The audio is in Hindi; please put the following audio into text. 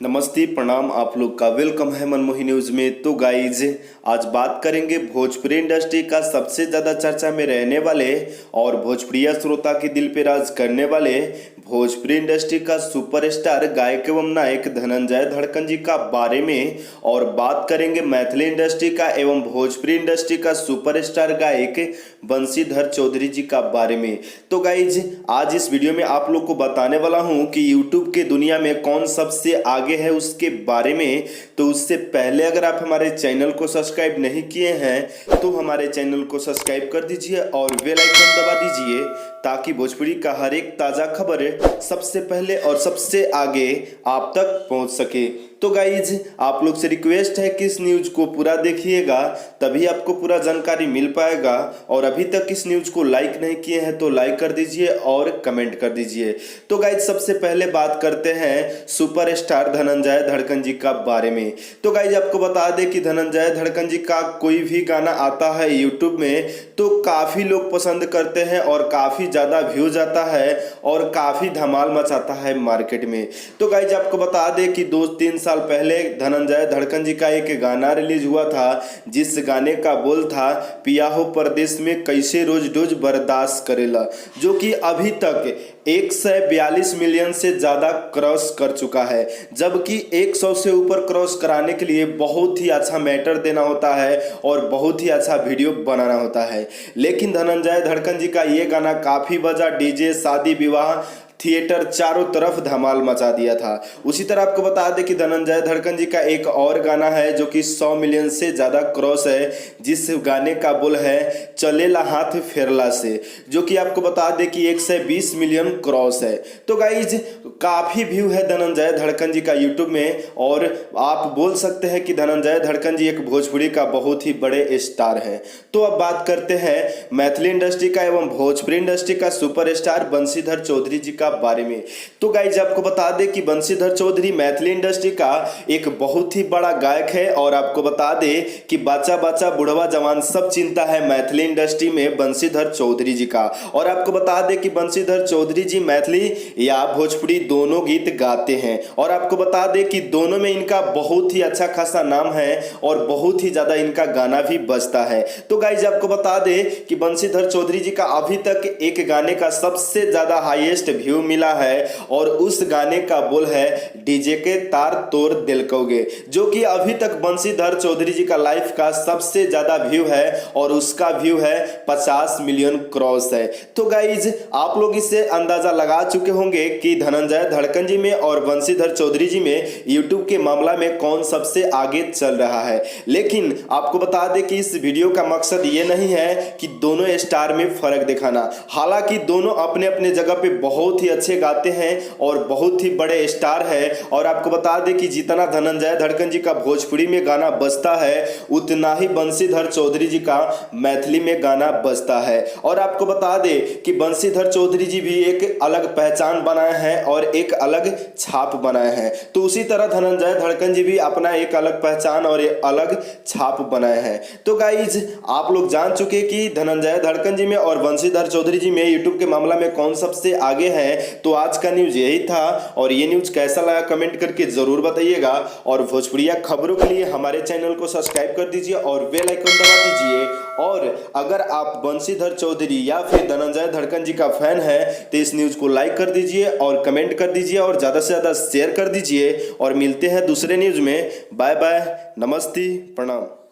नमस्ते, प्रणाम। आप लोग का वेलकम है मनमोही न्यूज में। तो गाइज, आज बात करेंगे भोजपुरी इंडस्ट्री का सबसे ज़्यादा चर्चा में रहने वाले और भोजपुरिया श्रोता के दिल पे राज करने वाले भोजपुरी इंडस्ट्री का सुपरस्टार गायक एवं नायक धनंजय धड़कन जी का बारे में, और बात करेंगे मैथिली इंडस्ट्री का एवं भोजपुरी इंडस्ट्री का सुपरस्टार गायक बंशीधर चौधरी जी का बारे में। तो गाइज, आज इस वीडियो में आप लोग को बताने वाला हूं कि यूट्यूब के दुनिया में कौन सबसे आगे है उसके बारे में। तो उससे पहले अगर आप हमारे चैनल को सब्सक्राइब नहीं किए हैं तो हमारे चैनल को सब्सक्राइब कर दीजिए और बेल आइकन दबा दीजिए, ताकि भोजपुरी का हर एक ताज़ा खबर सबसे पहले और सबसे आगे आप तक पहुंच सके। तो गाइज, आप लोग से रिक्वेस्ट है कि इस न्यूज को पूरा देखिएगा, तभी आपको पूरा जानकारी मिल पाएगा। और अभी तक इस न्यूज को लाइक नहीं किए हैं तो लाइक कर दीजिए और कमेंट कर दीजिए। तो गाइज, सबसे पहले बात करते हैं सुपरस्टार धनंजय धड़कन जी का बारे में। तो गाइज, आपको बता दें कि धनंजय धड़कन जी का कोई भी गाना आता है यूट्यूब में तो काफ़ी लोग पसंद करते हैं और काफ़ी ज़्यादा व्यूज आता है और काफ़ी धमाल मचाता है मार्केट में। तो गाइज, आपको बता दें कि 2-3 साल पहले धनंजय धड़कन जी का एक गाना रिलीज हुआ था, जिस गाने का बोल था पिया हो परदेश में कैसे रोज डोज बर्दाश्त करेला, जो कि अभी तक 142 मिलियन से ज़्यादा क्रॉस कर चुका है। जबकि 100 से ऊपर क्रॉस कराने के लिए बहुत ही अच्छा मैटर देना होता है और बहुत ही अच्छा वीडियो बनाना होता है। लेकिन धनंजय धड़कन जी का ये गाना काफ़ी बजा, डीजे, शादी, विवाह, थिएटर, चारों तरफ धमाल मचा दिया था। उसी तरह आपको बता दें कि धनंजय धड़कन जी का एक और गाना है जो कि 100 मिलियन से ज़्यादा क्रॉस है, जिस गाने का बोल है चलेला हाथ फेरला से, जो कि आपको बता दें कि 120 मिलियन क्रॉस है। तो गाइज, काफ़ी व्यू है धनंजय धड़कन जी का यूट्यूब में, और आप बोल सकते हैं कि धनंजय धड़कन जी एक भोजपुरी का बहुत ही बड़े स्टार हैं। तो अब बात करते हैं मैथिली इंडस्ट्री का एवं भोजपुरी इंडस्ट्री का सुपरस्टार बंशीधर चौधरी जी का बारे में। तो गाइज, आपको बता दें कि बंशीधर चौधरी मैथिली इंडस्ट्री का एक बहुत ही बड़ा गायक है, और आपको बता दें कि बच्चा बच्चा बुढ़वा जवान सब चिंता है मैथिली इंडस्ट्री में बंशीधर चौधरी जी का। और आपको बता दें कि बंशीधर चौधरी जी मैथिली या भोजपुरी दोनों गीत गाते हैं, और आपको बता दें कि दोनों में इनका बहुत ही अच्छा खासा नाम है और बहुत ही ज़्यादा इनका गाना भी बजता है। तो गाइज, आपको बता दें कि बंशीधर चौधरी जी का अभी तक एक गाने का सबसे ज़्यादा हाईएस्ट व्यू मिला है, और उस गाने का बोल है डीजे के तार तोड़ दिलकोगे, जो कि अभी तक बंशीधर चौधरी जी का लाइफ का सबसे ज्यादा व्यू है, और उसका व्यू है 50 मिलियन क्रॉस है। तो गाइज, आप लोग इससे अंदाजा लगा चुके होंगे कि धनंजय धड़कन जी में और बंशीधर चौधरी जी में यूट्यूब के मामला में कौन सबसे आगे चल रहा है। लेकिन आपको बता दें कि इस वीडियो का मकसद ये नहीं है कि दोनों स्टार में फर्क दिखाना, हालांकि दोनों अपने अपने जगह पे बहुत ही अच्छे गाते हैं और बहुत ही बड़े स्टार है। और आपको बता दें कि जितना धनंजय धड़कन जी का भोजपुरी में गाना बजता है, उतना ही बंशीधर चौधरी जी का मैथिली में गाना बजता है। और आपको बता दें कि बंशीधर चौधरी जी भी एक अलग पहचान बनाए हैं और एक अलग छाप बनाए हैं। तो उसी तरह धनंजय धड़कन जी भी अपना एक अलग पहचान और एक अलग छाप बनाए हैं। तो गाइज, आप लोग जान चुके कि धनंजय धड़कन जी में और बंशीधर चौधरी जी में यूट्यूब के मामला में कौन सबसे आगे है। तो आज का न्यूज यही था, और ये न्यूज कैसा लगा कमेंट करके जरूर बताइएगा। और भोजपुरिया खबरों के लिए हमारे चैनल को सब्सक्राइब कर दीजिए और बेल आइकन दबा दीजिए। और अगर आप बंशीधर चौधरी या फिर धनंजय धड़कन जी का फैन है तो इस न्यूज को लाइक कर दीजिए और कमेंट कर दीजिए और ज़्यादा से ज़्यादा शेयर कर दीजिए। और मिलते हैं दूसरे न्यूज में। बाय बाय, नमस्ते, प्रणाम।